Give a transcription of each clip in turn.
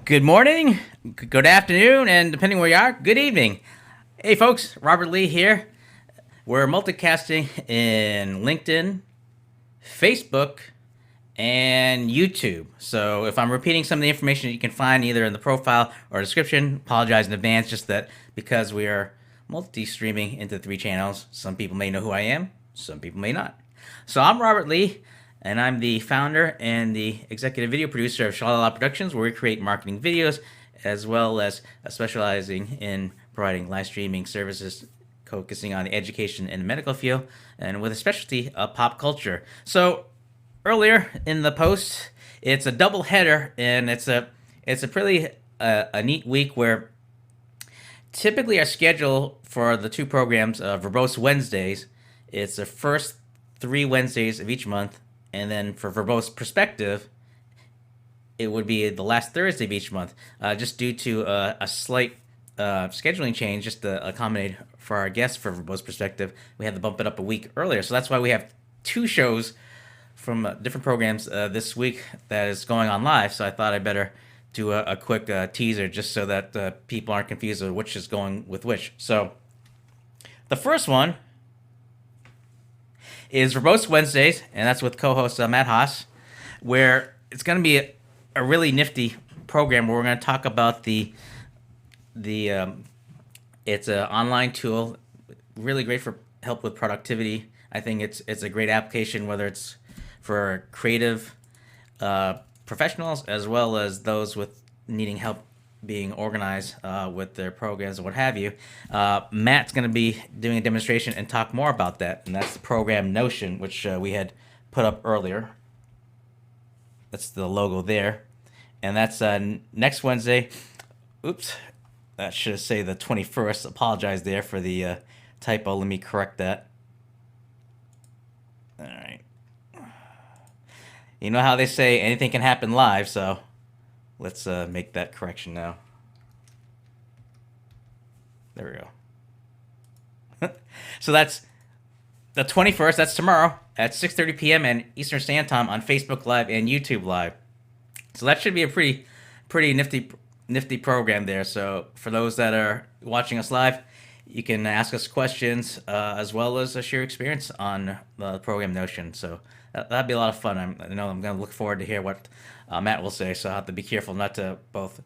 Good morning, good afternoon, and depending where you are, good evening. Hey folks, Robert Lee here. We're multicasting in LinkedIn, Facebook, and YouTube. So if I'm repeating some of the information that you can find either in the profile or description, apologize in advance, just that because we are multi-streaming into 3 channels, some people may know who I am, some people may not. So I'm Robert Lee, and I'm the founder and the executive video producer of Shalala Productions, where we create marketing videos as well as specializing in providing live streaming services focusing on the education and medical field, and with a specialty of pop culture. So earlier in the post, it's a double header, and it's a pretty a neat week where typically our schedule for the 2 programs, Verbose Wednesdays, it's the first 3 Wednesdays of each month, and then for Verbose Perspective, it would be the last Thursday of each month, just due to a slight scheduling change, just to accommodate for our guests for Verbose Perspective. We had to bump it up a week earlier, so that's why we have 2 shows from different programs this week that is going on live. So I thought I'd better do a quick teaser just so that people aren't confused with which is going with which. So the first one is Verbose Wednesdays, and that's with co-host Matt Haas, where it's going to be a really nifty program where we're going to talk about the it's an online tool, really great for help with productivity. I think it's a great application, whether it's for creative professionals as well as those with needing help being organized with their programs and what have you. Matt's going to be doing a demonstration and talk more about that, and that's the program Notion, which we had put up earlier. That's the logo there, and that's next Wednesday. Oops, that should say the 21st. Apologize there for the typo. Let me correct that. All right. You know how they say anything can happen live, so let's make that correction now. There we go. So that's the 21st. That's tomorrow at 6:30 p.m. and Eastern Standard Time on Facebook Live and YouTube Live. So that should be a pretty nifty program there. So for those that are watching us live, you can ask us questions as well as share your experience on the program Notion. So that'd be a lot of fun. I know I'm going to look forward to hear what Matt will say. So I will have to be careful not to both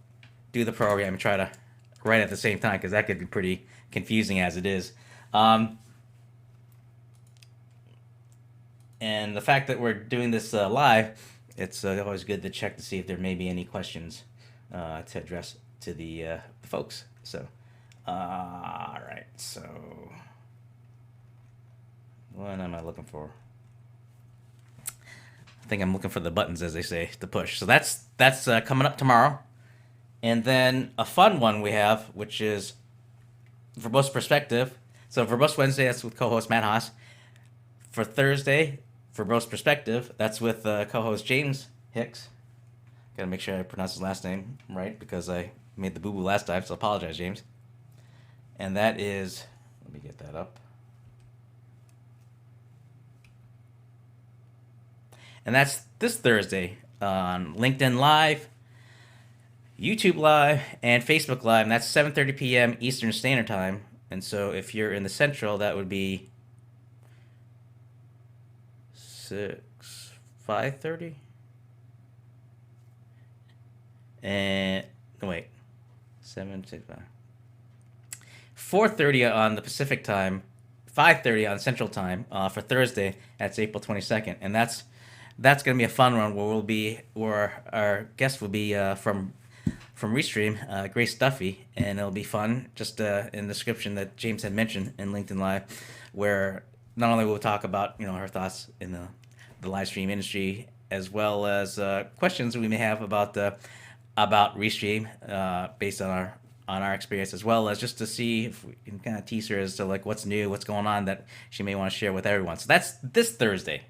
do the program and try to write at the same time, because that could be pretty confusing as it is. And the fact that we're doing this live, it's always good to check to see if there may be any questions to address to the folks. So, all right. So, what am I looking for? I think I'm looking for the buttons, as they say, to push. So that's coming up tomorrow, and then a fun one we have, which is Verbose Perspective. So Verbose Wednesday, that's with co-host Matt Haas. For Thursday, Verbose Perspective, that's with co-host James Hicks. Gotta make sure I pronounce his last name right, because I made the boo-boo last time, so apologize, James. And that is, let me get that up. And that's this Thursday on LinkedIn Live, YouTube Live, and Facebook Live. And that's 7:30 p.m. Eastern Standard Time. And so if you're in the Central, that would be 5:30. And no, wait, 4:30 on the Pacific Time, 5:30 on Central Time for Thursday. That's April 22nd, and that's gonna be a fun one where our guest will be from Restream, Grace Duffy, and it'll be fun. Just in the description that James had mentioned in LinkedIn Live, where not only will we talk about her thoughts in the live stream industry, as well as questions we may have about Restream based on our experience, as well as just to see if we can kind of tease her as to like what's new, what's going on that she may want to share with everyone. So that's this Thursday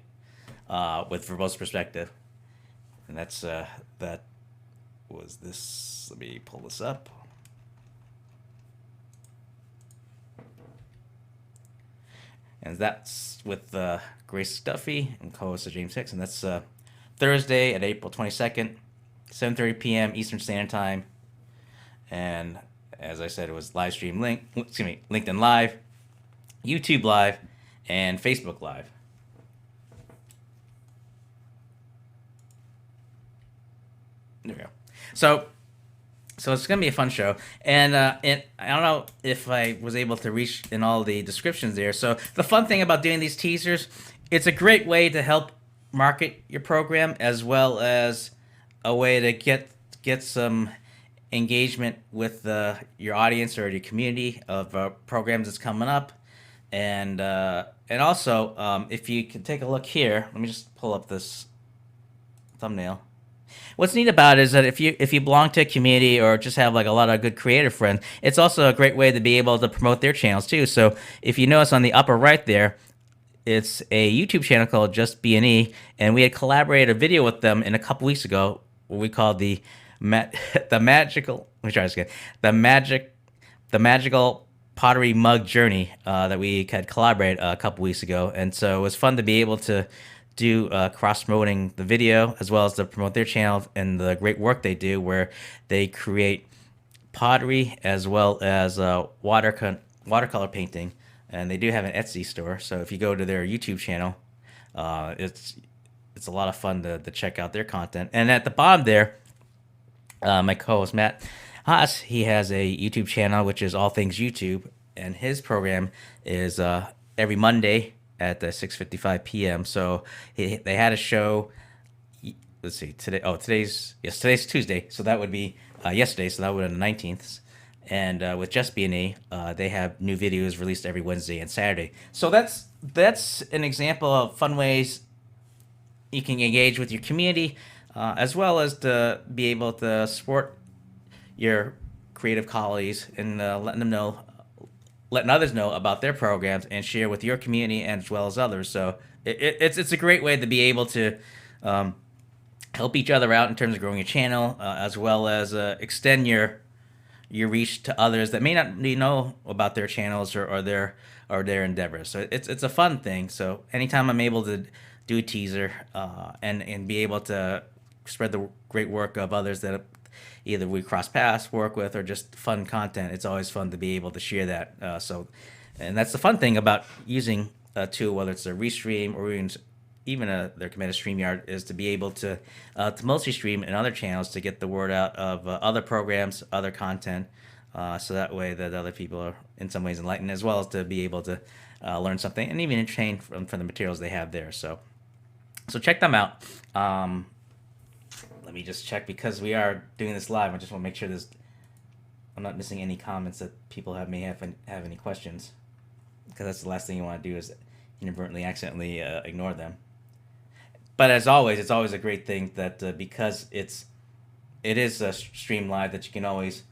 with Verbose Perspective, and that's that was this. Let me pull this up. And that's with Grace Duffy and co-host James Hicks, and that's Thursday at April 22nd. 7:30 p.m. Eastern Standard Time. And as I said, it was LinkedIn Live, YouTube Live, and Facebook Live. There we go. So it's gonna be a fun show, and I don't know if I was able to reach in all the descriptions there. So the fun thing about doing these teasers, it's a great way to help market your program, as well as a way to get some engagement with your audience or your community of programs that's coming up, and also if you can take a look here, let me just pull up this thumbnail. What's neat about it is that if you belong to a community or just have like a lot of good creative friends, it's also a great way to be able to promote their channels too. So if you notice on the upper right there, it's a YouTube channel called Just B&E, and we had collaborated a video with them in a couple weeks ago, what we called the magical. Let me try this again. The magical pottery mug journey that we had collaborated a couple weeks ago, and so it was fun to be able to do cross promoting the video as well as to promote their channel and the great work they do, where they create pottery as well as watercolor painting, and they do have an Etsy store. So if you go to their YouTube channel, it's a lot of fun to check out their content. And at the bottom there, my co-host Matt Haas, he has a YouTube channel which is all things YouTube, and his program is every Monday at 6:55 p.m. So they had a show. Let's see, today's Tuesday, so that would be yesterday, so that would be the 19th. And with Just B&E, they have new videos released every Wednesday and Saturday. So that's an example of fun ways you can engage with your community, as well as to be able to support your creative colleagues and letting others know about their programs and share with your community as well as others. So it's a great way to be able to help each other out in terms of growing your channel, as well as extend your reach to others that may not know about their channels or their endeavors. So it's a fun thing. So anytime I'm able to do a teaser and be able to spread the great work of others that either we cross paths, work with, or just fun content, it's always fun to be able to share that. And that's the fun thing about using a tool, whether it's a Restream or even their committed StreamYard, is to be able to multi-stream in other channels to get the word out of other programs, other content, so that way that other people are in some ways enlightened, as well as to be able to learn something and even entertain from the materials they have there. So check them out. Let me just check, because we are doing this live. I just want to make sure I'm not missing any comments that people may have any questions, because that's the last thing you want to do is inadvertently, accidentally ignore them. But as always, it's always a great thing that because it is a stream live, that you can always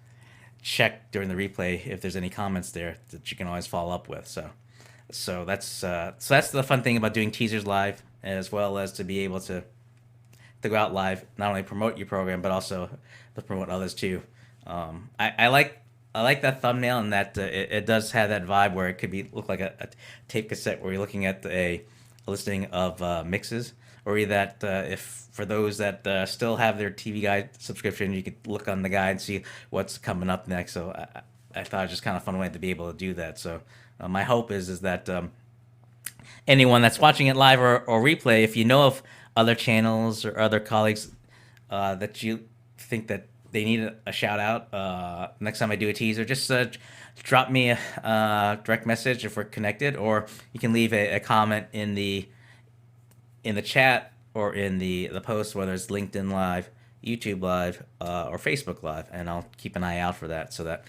check during the replay if there's any comments there that you can always follow up with. So that's the fun thing about doing teasers live, as well as to be able to go out live, not only promote your program but also to promote others too. I like that thumbnail, and that it does have that vibe where it could look like a tape cassette where you're looking at a listing of mixes, or that if for those that still have their TV Guide subscription, you could look on the guide and see what's coming up next. So I thought it was just kind of a fun way to be able to do that. So my hope is that anyone that's watching it live or replay, if you know of other channels or other colleagues that you think that they need a shout out, next time I do a teaser, just drop me a direct message if we're connected, or you can leave a comment in the chat or in the post, whether it's LinkedIn Live, YouTube Live, or Facebook Live, and I'll keep an eye out for that, so that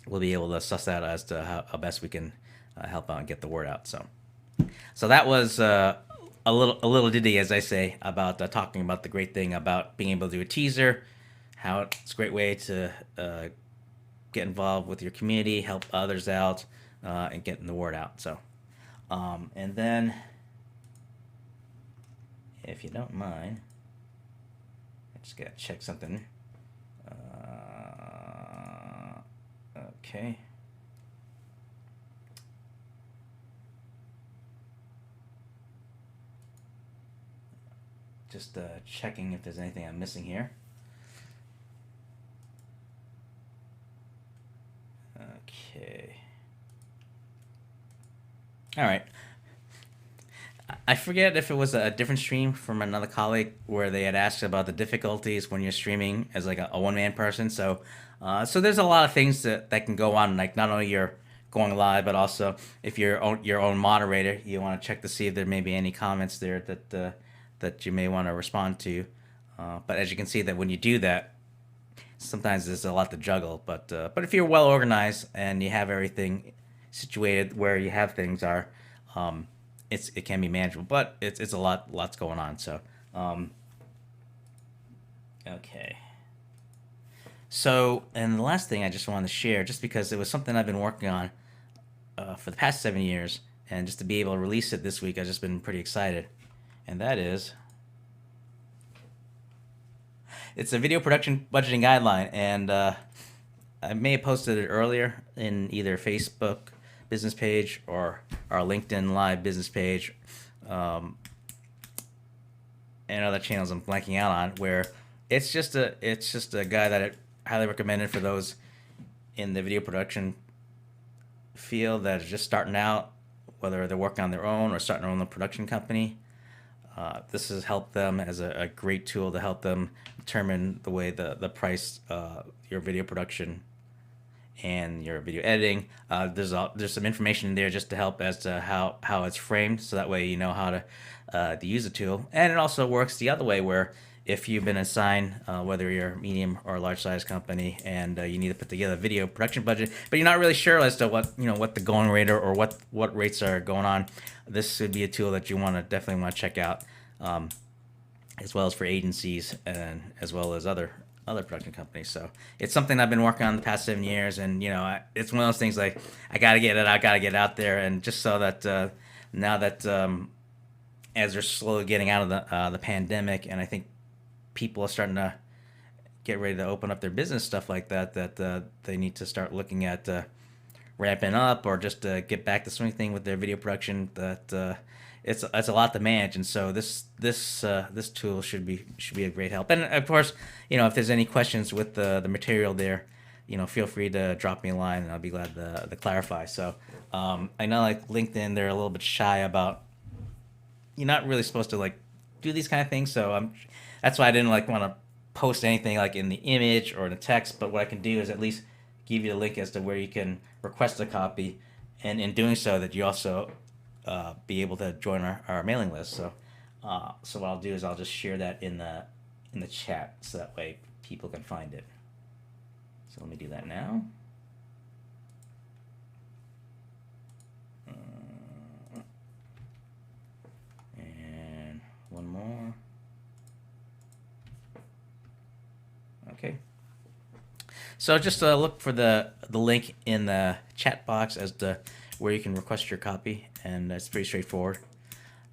we'll be able to suss out as to how best we can help out and get the word out. So that was a little ditty, as I say, about talking about the great thing about being able to do a teaser, how it's a great way to get involved with your community, help others out, and getting the word out. So, and then, if you don't mind, I just gotta check something. Okay. Just checking if there's anything I'm missing here. Okay. All right. I forget if it was a different stream from another colleague where they had asked about the difficulties when you're streaming as like a one-man person. So there's a lot of things that can go on, like not only you're going live, but also if you're your own moderator, you want to check to see if there may be any comments there that you may want to respond to. But as you can see, that when you do that, sometimes there's a lot to juggle. But if you're well organized and you have everything situated where you have things are, it can be manageable. But it's a lots going on. So okay. So, and the last thing I just wanted to share, just because it was something I've been working on for the past 7 years, and just to be able to release it this week, I've just been pretty excited. And that is, it's a video production budgeting guideline, and I may have posted it earlier in either Facebook business page or our LinkedIn live business page, and other channels I'm blanking out on, where it's just a guide that I highly recommend it for those in the video production field that are just starting out, whether they're working on their own or starting their own production company. This has helped them as a great tool to help them determine the way the price your video production and your video editing. There's some information in there just to help as to how it's framed, so that way you know how to use the tool. And it also works the other way, where if you've been assigned, whether you're a medium or a large size company, and you need to put together a video production budget, but you're not really sure as to what the going rate or what rates are going on, this would be a tool that you definitely want to check out, as well as for agencies and as well as other production companies. So it's something I've been working on the past 7 years, and it's one of those things like I gotta get it out there, and just so that now that as they're slowly getting out of the pandemic, and I think people are starting to get ready to open up their business, stuff like that they need to start looking at ramping up, or just get back to swing thing with their video production. That it's a lot to manage, and so this tool should be a great help. And of course, if there's any questions with the material there, feel free to drop me a line, and I'll be glad to clarify. So I know, like LinkedIn, they're a little bit shy about, you're not really supposed to like do these kind of things, so that's why I didn't want to post anything like in the image or the text. But what I can do is at least give you a link as to where you can request a copy, and in doing so, that you also be able to join our mailing list. So what I'll do is I'll just share that in the chat, so that way people can find it. So let me do that now. And one more. Okay. So just look for the link in the chat box as to where you can request your copy, and it's pretty straightforward.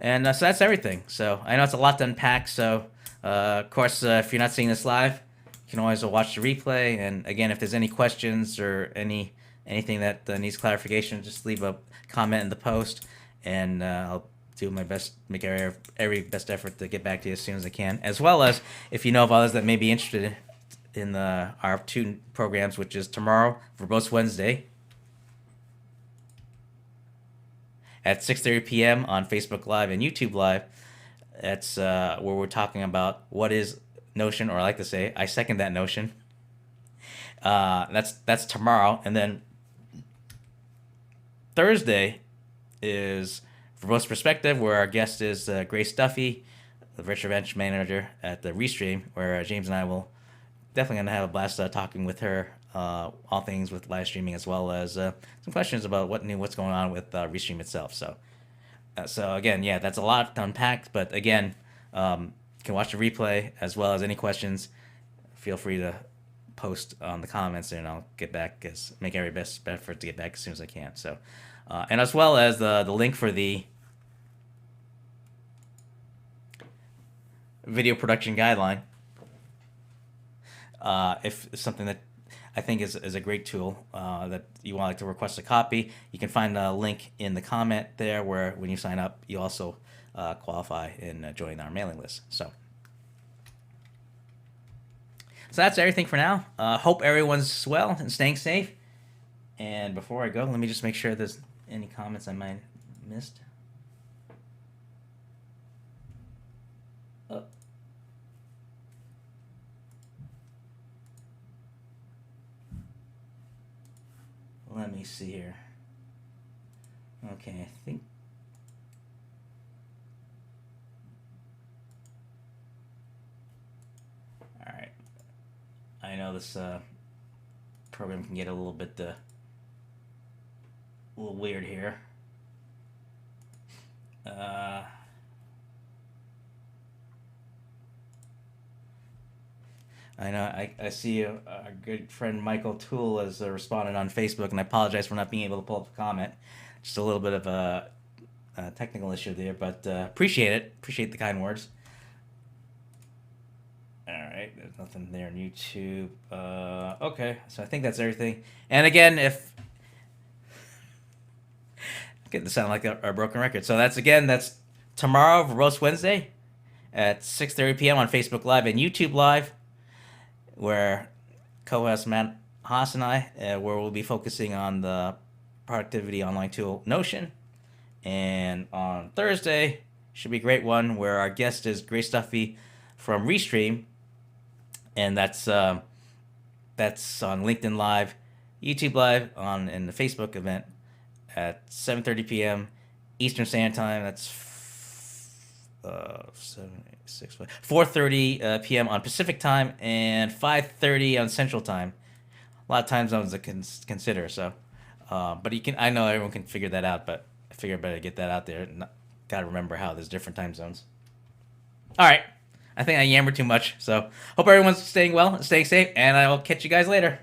And so that's everything. So I know it's a lot to unpack. So of course, if you're not seeing this live, you can always watch the replay. And again, if there's any questions or anything that needs clarification, just leave a comment in the post, and I'll do my best, make every best effort to get back to you as soon as I can. As well as if you know of others that may be interested in our two programs, which is tomorrow, Verbose Wednesday, at 6:30 p.m. on Facebook Live and YouTube Live. That's where we're talking about what is Notion, or I like to say, I second that notion. That's tomorrow, and then Thursday is Verbose Perspective, where our guest is Grace Duffy, the virtual event manager at the Restream, where James and I will definitely going to have a blast talking with her all things with live streaming, as well as some questions about what's going on with Restream itself. So again, yeah, that's a lot to unpack. But again, you can watch the replay, as well as any questions. Feel free to post on the comments, and I'll get back, make every best effort to get back as soon as I can. So, and as well as the link for the video production guideline. If it's something that I think is a great tool that you want to request a copy, you can find a link in the comment there, where when you sign up, you also qualify in joining our mailing list. So So that's everything for now. Hope everyone's well and staying safe. And before I go, let me just make sure there's any comments I might have missed. Oh. Let me see here. Okay, I think. All right. I know this program can get a little bit a little weird here. I know I see our good friend Michael Toole has responded on Facebook, and I apologize for not being able to pull up a comment. Just a little bit of a technical issue there, but appreciate it. Appreciate the kind words. All right, there's nothing there on YouTube. Okay, so I think that's everything. And again, if getting to sound like a broken record, so that's tomorrow, Verbose Wednesday, at 6:30 p.m. on Facebook Live and YouTube Live, where co-host Matt Haas and I, where we'll be focusing on the productivity online tool Notion. And on Thursday, should be a great one, where our guest is Grace Duffy from Restream, and that's on LinkedIn Live, YouTube Live, in the Facebook event at 7:30 p.m. Eastern Standard Time. That's 4:30 p.m. on Pacific Time and 5:30 on Central Time. A lot of time zones to consider. So, but I know everyone can figure that out, but I figure I better get that out there. Got to remember how there's different time zones. All right. I think I yammered too much. So, hope everyone's staying well and staying safe, and I will catch you guys later.